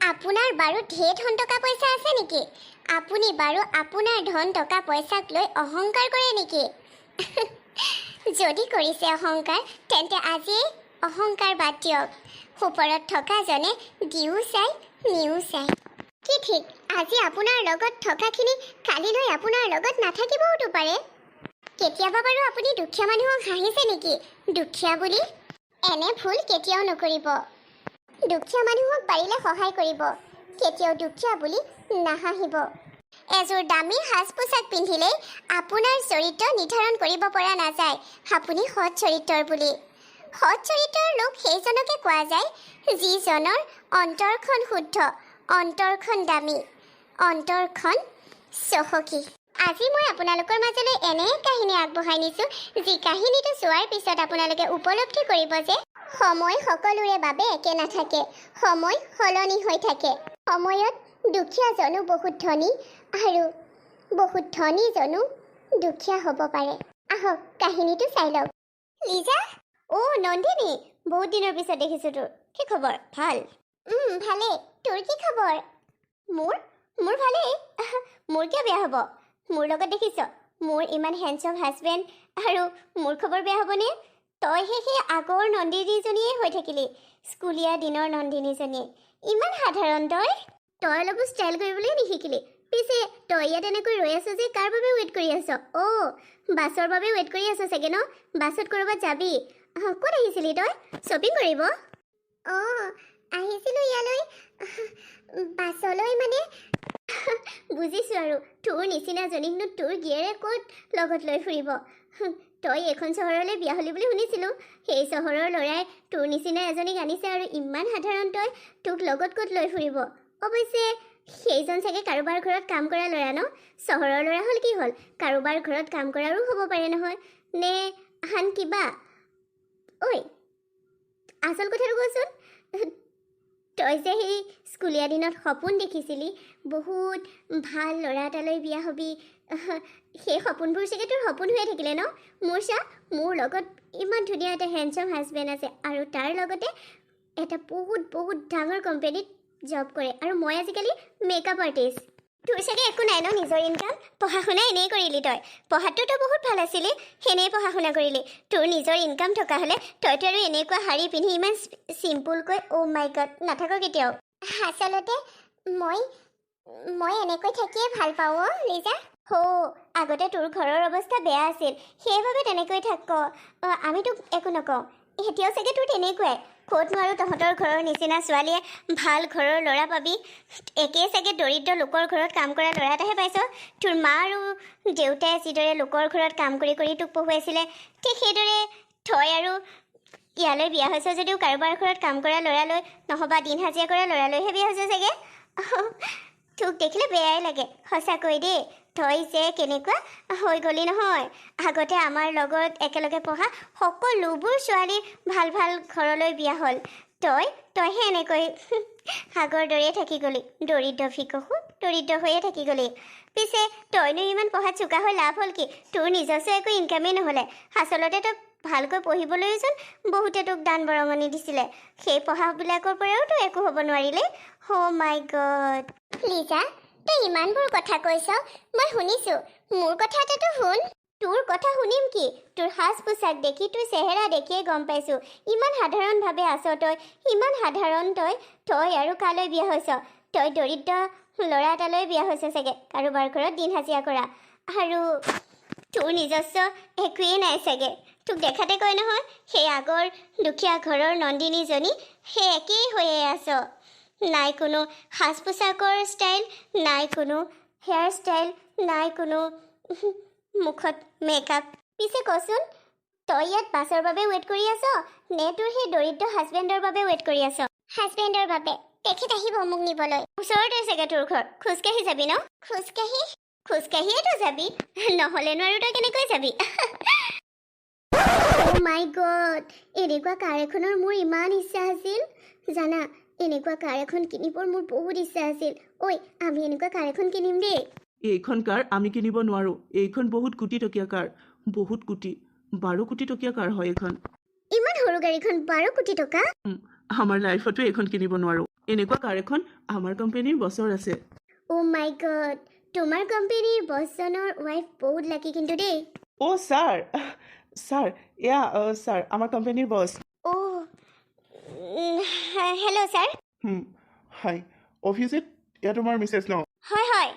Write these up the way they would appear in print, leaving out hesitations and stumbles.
আপোনাৰ বাৰু ঢেৰ ধন টকা পইচা আছে নেকি? আপুনি বাৰু আপোনাৰ ধন টকা পইচাক লৈ অহংকাৰ কৰে নেকি? যদি কৰিছে অহংকাৰ, তেন্তে আজি অহংকাৰ বাদ দিয়ক। ওপৰত থকাজনে দিও চাই নিও চাই। কি ঠিক, আজি আপোনাৰ লগত থকাখিনি কালিলৈ আপোনাৰ লগত নাথাকিবওতো পাৰে। কেতিয়াবা বাৰু আপুনি দুখীয়া মানুহক হাঁহিছে নেকি? দুখীয়া বুলি এনে ভুল কেতিয়াও নকৰিব। দুখীয়া মানুহক পাৰিলে সহায় কৰিব, কেতিয়াও দুখীয়া বুলি নাহাঁহিব। এযোৰ দামী সাজ পোছাক পিন্ধিলেই আপোনাৰ চৰিত্ৰ নিৰ্ধাৰণ কৰিব পৰা নাযায় আপুনি সৎ চৰিত্ৰৰ বুলি। সৎ চৰিত্ৰৰ লোক সেইজনকে কোৱা যায় যিজনৰ অন্তৰখন শুদ্ধ, অন্তৰখন দামী, অন্তৰখন চহকী। আজি মই আপোনালোকৰ মাজলৈ এনে কাহিনী আগবঢ়াই নিছোঁ, যি কাহিনীটো চোৱাৰ পিছত আপোনালোকে উপলব্ধি কৰিব যে সময় সকলোৰে বাবে একে নাথাকে, সময় সলনি হৈ থাকে। সময়ত দুখীয়াজনো বহুত ধনী আৰু বহুত ধনীজনো দুখীয়া হ'ব পাৰে। আহক কাহিনীটো চাই লওক। লিজা, নন্দিনী, বহুত দিনৰ পিছত দেখিছোঁ তোৰ। কি খবৰ? ভাল? ভালেই। তোৰ কি খবৰ? মোৰ ভালেই। মোৰ কিয় বেয়া হ'ব? মোৰ লগত দেখিছ মোৰ ইমান হেণ্ডচাম হাজবেণ্ড, আৰু মোৰ খবৰ বেয়া হ'বনে? তইহে সেই আগৰ নন্দিনীজনীয়ে হৈ থাকিলি, স্কুলীয়া দিনৰ নন্দিনীজনীয়ে। ইমান সাধাৰণ তই অলপো ষ্টাইল কৰিবলৈ নিশিকিলি। পিছে তই ইয়াত এনেকৈ ৰৈ আছ যে কাৰ বাবে ৱেইট কৰি আছ? বাছৰ বাবে ৱেইট কৰি আছ চাগে ন? বাছত ক'ৰবাত যাবি? ক'ত আহিছিলি তই? শ্বপিং কৰিব? আহিছিলোঁ ইয়ালৈ বাছলৈ। মানে বুজিছোঁ আৰু, তোৰ নিচিনাজনীকনো তোৰ গিয়েৰে ক'ত লগত লৈ ফুৰিব? তই এইখন চহৰলৈ বিয়া হ'লি বুলি শুনিছিলোঁ। সেই চহৰৰ ল'ৰাই তোৰ নিচিনা এজনীক আনিছে আৰু ইমান সাধাৰণ তই, তোক লগত ক'ত লৈ ফুৰিব? অৱশ্যে সেইজন চাগে কাৰোবাৰ ঘৰত কাম কৰা ল'ৰা ন? চহৰৰ ল'ৰা হ'ল কি হ'ল, কাৰোবাৰ ঘৰত কাম কৰাৰো হ'ব পাৰে নহয়, নে আন কিবা? আচল কথাটো কচোন, তই যে সেই স্কুলীয়া দিনত সপোন দেখিছিলি বহুত ভাল ল'ৰা এটালৈ বিয়া হ'বি, সেই সপোনবোৰ চাগে তোৰ সপোন হৈয়ে থাকিলে ন? মোৰ লগত ইমান ধুনীয়া এটা হেণ্ডচাম হাজবেণ্ড আছে, আৰু তাৰ লগতে এটা বহুত ডাঙৰ কোম্পানীত জব কৰে, আৰু মই আজিকালি মেকআপ আৰ্টিষ্ট। তোৰ চাগে একো নাই ন নিজৰ ইনকাম? পঢ়া শুনা এনেই কৰিলি তই? পঢ়াটোতো বহুত ভাল আছিলি, সেনেই পঢ়া শুনা কৰিলি। তোৰ নিজৰ ইনকাম থকা হ'লে তইতো আৰু এনেকুৱা শাৰী পিন্ধি ইমান চিম্পুলকৈ মাই গড নাথাক কেতিয়াও। আচলতে মই এনেকৈ থাকিয়ে ভাল পাওঁ লিজা। আগতে তোৰ ঘৰৰ অৱস্থা বেয়া আছিল, সেইবাবে তেনেকৈ থাক। আমি তোক একো নকওঁ, এতিয়াও চাগে তোৰ তেনেকুৱাই। ক'তনো আৰু তহঁতৰ ঘৰৰ নিচিনা ছোৱালীয়ে ভাল ঘৰৰ ল'ৰা পাবি? একেই চাগে দৰিদ্ৰ লোকৰ ঘৰত কাম কৰা ল'ৰা এটাহে পাইছ। তোৰ মা আৰু দেউতাই যিদৰে লোকৰ ঘৰত কাম কৰি তোক পঢ়ুৱাইছিলে, ঠিক সেইদৰে তই আৰু ইয়ালৈ বিয়া হৈছ যদিও কাৰোবাৰ ঘৰত কাম কৰা ল'ৰালৈ, নহবা দিন হাজিৰা কৰা ল'ৰালৈহে বিয়া হৈছে চাগে। তোক দেখিলে বেয়াই লাগে সঁচাকৈ দেই। তই যে কেনেকুৱা হৈ গ'লি নহয়। আগতে আমাৰ লগত একেলগে পঢ়া সকলোবোৰ ছোৱালী ভাল ঘৰলৈ বিয়া হ'ল, তইহে এনেকৈ আগৰ দৰেই থাকি গ'লি, দৰিদ্ৰ ভিকহু দৰিদ্ৰ হৈয়ে থাকি গ'লি। পিছে তইনো ইমান পঢ়াত চোকা হৈ লাভ হ'ল কি? তোৰ নিজস্ব একো ইনকামেই নহ'লে। আচলতে তই ভালকৈ পঢ়িবলৈচোন বহুতে তোক দান বৰঙণি দিছিলে, সেই পঢ়াবিলাকৰ পৰাও তই একো হ'ব নোৱাৰিলে। মাই গড লিজা, তই ইমানবোৰ কথা কৈছ, মই শুনিছোঁ। মোৰ কথা এটাতো শুন। তোৰ কথা শুনিম কি? তোৰ সাজ পোছাক দেখি, তোৰ চেহেৰা দেখিয়ে গম পাইছোঁ ইমান সাধাৰণভাৱে আছ তই। ইমান সাধাৰণ তই আৰু কালৈ বিয়া হৈছ? তই দৰিদ্ৰ ল'ৰা এটালৈ বিয়া হৈছে চাগে, কাৰোবাৰ ঘৰত দিন হাজিৰা কৰা, আৰু তোৰ নিজস্ব একোৱেই নাই চাগে। তোক দেখাতে কয় নহয়, সেই আগৰ দুখীয়া ঘৰৰ নন্দিনীজনী, সেই একেই হৈয়ে আছ। নাই কোনো সাজ পোছাকৰ ষ্টাইল, নাই কোনো হেয়াৰ ষ্টাইল, নাই কোনো মুখত মেকআপ। পিছে কচোন, তই ইয়াত বাছৰ বাবে ৱেইট কৰি আছ, নে তোৰ সেই দৰিদ্ৰ হাজবেণ্ডৰ বাবে ৱেইট কৰি আছ? হাজবেণ্ডৰ বাবে। তেখেত আহিব মোক নিবলৈ। ওচৰতে চাগে তোৰ ঘৰ, খোজকাঢ়ি যাবি ন? খোজকাঢ়িয়েতো যাবি, নহ'লেনো আৰু তই কেনেকৈ যাবি? মাই গড, এনেকুৱা কাৰ এখনৰ মোৰ ইমান ইচ্ছা আছিল জানা। এনেকুৱা কাৰ এখন কিনিবৰ মোৰ বহুত ইচ্ছা আছিল। আমি এনেকুৱা কাৰ এখন কিনিম দেই। এইখন কাৰ আমি কিনিব নোৱাৰোঁ। এইখন বহুত কোটি টকীয়া কাৰ, বহুত কোটি, 12 কোটি টকীয়া কাৰ হয় এইখন। ইমান সৰু গাড়ীখন 12 কোটি টকা? আমাৰ লাইফতো এইখন কিনিব নোৱাৰোঁ। এনেকুৱা কাৰ এখন আমাৰ কোম্পানীৰ বছৰ আছে। অ' মাই গড, তোমাৰ কোম্পানীৰ বছজনৰ ৱাইফ বহুত লাকি কিন্তু দেই। অ' ছাৰ ছাৰ এয়া ছাৰ আমাৰ কোম্পানীৰ বছ। অ' হেল্ল' ছাৰ। হাই অভিজিত, এয়া তোমাৰ মিছেছ ন? হয় হয়।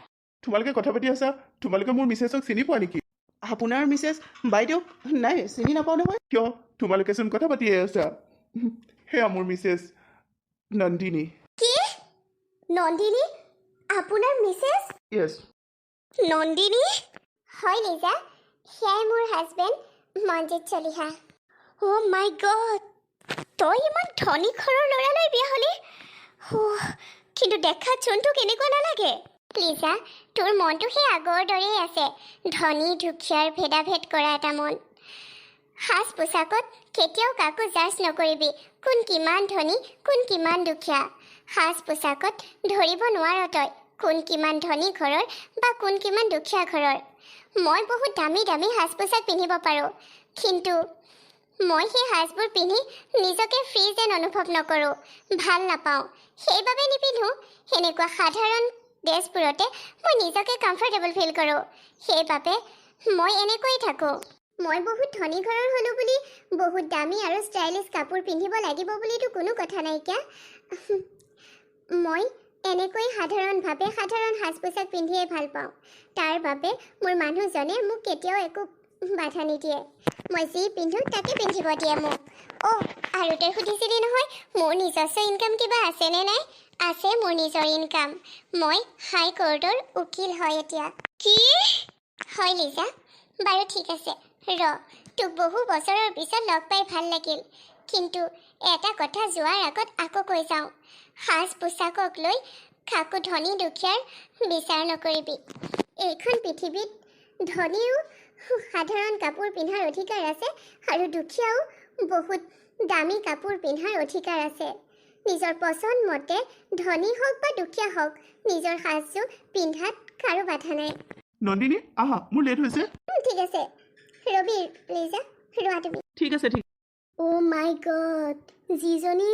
তোমালোকে কথা পাতি আছা, তোমালোকে মোৰ মিছেছক চিনি পোৱা নেকি? আপোনাৰ মিছেছ বাইদেউ নাই, চিনি নাপাওঁ নহয়। কিয়, তোমালোকেচোন কথা পাতিয়ে আছা। সেয়া মোৰ মিছেছ নন্দিনী। কি? নন্দিনী আপোনাৰ মিছেছ? য়েছ। নন্দিনী? হয় লিজা, সেয়াই মোৰ হাজবেণ্ড মনজিত চলিহা। অ' মাই গড, তই ইমান ধনী ঘৰৰ ল'ৰালৈ বিয়া হ'লি? কিন্তু দেখাত জন্তু কেনেকুৱা নালাগে? লিজা, তোৰ মনটো সেই আগৰ দৰেই আছে, ধনী দুখীয়াৰ ভেদাভেদ কৰা এটা মন। সাজ পোছাকত কেতিয়াও কাকো জাজ নকৰিবি, কোন কিমান ধনী কোন কিমান দুখীয়া। সাজ পোছাকত ধৰিব নোৱাৰ তই কোন কিমান ধনী ঘৰৰ বা কোন কিমান দুখীয়া ঘৰৰ। মই বহুত দামী দামী সাজ পোছাক পিন্ধিব পাৰোঁ, কিন্তু মই সেই সাজবোৰ পিন্ধি নিজকে ফ্ৰী যেন অনুভৱ নকৰোঁ, ভাল নাপাওঁ, সেইবাবে নিপিন্ধোঁ। সেনেকুৱা সাধাৰণ ড্ৰেছবোৰতে মই নিজকে কমফৰ্টেবল ফিল কৰোঁ, সেইবাবে মই এনেকৈয়ে থাকোঁ। মই বহুত ধনী ঘৰৰ হ'লোঁ বুলি বহুত দামী আৰু ষ্টাইলিছ কাপোৰ পিন্ধিব লাগিব বুলিতো কোনো কথা নাইকিয়া। মই এনেকৈ সাধাৰণভাৱে সাধাৰণ সাজ পোছাক পিন্ধিয়ে ভাল পাওঁ। তাৰ বাবে মোৰ মানুহজনে মোক কেতিয়াও একো বাধা নিদিয়ে, মই যি পিন্ধোঁ তাকে পিন্ধিব দিয়ে মোক। অ' আৰু তই সুধিছিলি নহয় মোৰ নিজস্ব ইনকাম কিবা আছেনে নাই? আছে মোৰ নিজৰ ইনকাম, মই হাই কোৰ্টৰ উকিল হয় এতিয়া। কি? হয় লিজা। বাৰু ঠিক আছে, তোক বহু বছৰৰ পিছত লগ পাই ভাল লাগিল, কিন্তু এটা কথা যোৱাৰ আগত আকৌ কৈ যাওঁ, সাজ পোছাকক লৈ কাকো ধনী দুখীয়াৰ বিচাৰ নকৰিবি। এইখন পৃথিৱীত ধনীও সাধাৰণ কাপোৰ পিন্ধাৰ অধিকাৰ আছে আৰু দুখীয়াও বহুত দামী কাপোৰ পিন্ধাৰ অধিকাৰ আছে। নিজৰ পচন্দ মতে ধনী হওক বা দুখীয়া হওক নিজৰ সাজযোৰ পিন্ধাত কাৰো বাধা নাই। নন্দিনী আহা, মোৰ লেট হৈছে। ঠিক আছে ৰবি, লিজা ৰোৱা তুমি। ঠিক আছে ঠিক। অ' মাই গড, যিজনী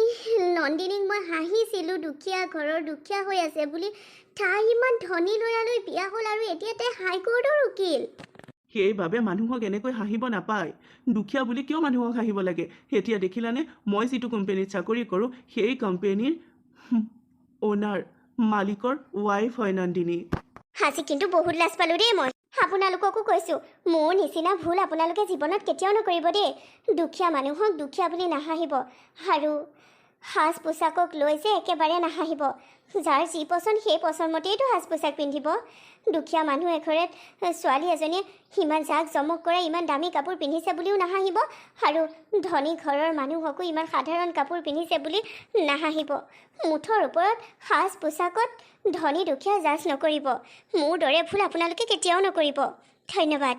নন্দিনীক মই হাঁহিছিলোঁ দুখীয়া ঘৰৰ দুখীয়া হৈ আছে বুলি, তাই ইমান ধনী ল'ৰালৈ বিয়া হ'ল আৰু এতিয়া তাই হাইকোৰ্টৰ উকিল। সেইবাবে মানুহক এনেকৈ হাঁহিব নাপায়। দুখীয়া বুলি কিয় মানুহক হাঁহিব লাগে? এতিয়া দেখিলানে, মই যিটো কোম্পানীত চাকৰি কৰোঁ সেই কোম্পানীৰ অ'নাৰ মালিকৰ ৱাইফ হয় নন্দিনী। আজি কিন্তু বহুত লাজ পালোঁ দেই মই। আপোনালোককো কৈছোঁ, মোৰ নিচিনা ভুল আপোনালোকে জীৱনত কেতিয়াও নকৰিব দেই। দুখীয়া মানুহক দুখীয়া বুলি নাহাঁহিব, আৰু সাজ পোছাকক লৈ যে একেবাৰে নাহাঁহিব। যাৰ যি পচন্দ সেই পচন্দ মতেইতো সাজ পোছাক পিন্ধিব। দুখীয়া মানুহ এঘৰত ছোৱালী এজনীয়ে ইমান জাক জমক কৰা ইমান দামী কাপোৰ পিন্ধিছে বুলিও নাহাঁহিব, আৰু ধনী ঘৰৰ মানুহকো ইমান সাধাৰণ কাপোৰ পিন্ধিছে বুলি নাহাঁহিব। মুঠৰ ওপৰত সাজ পোছাকত ধনী দুখীয়া জাজ নকৰিব। মোৰ দৰে ভুল আপোনালোকে কেতিয়াও নকৰিব। ধন্যবাদ।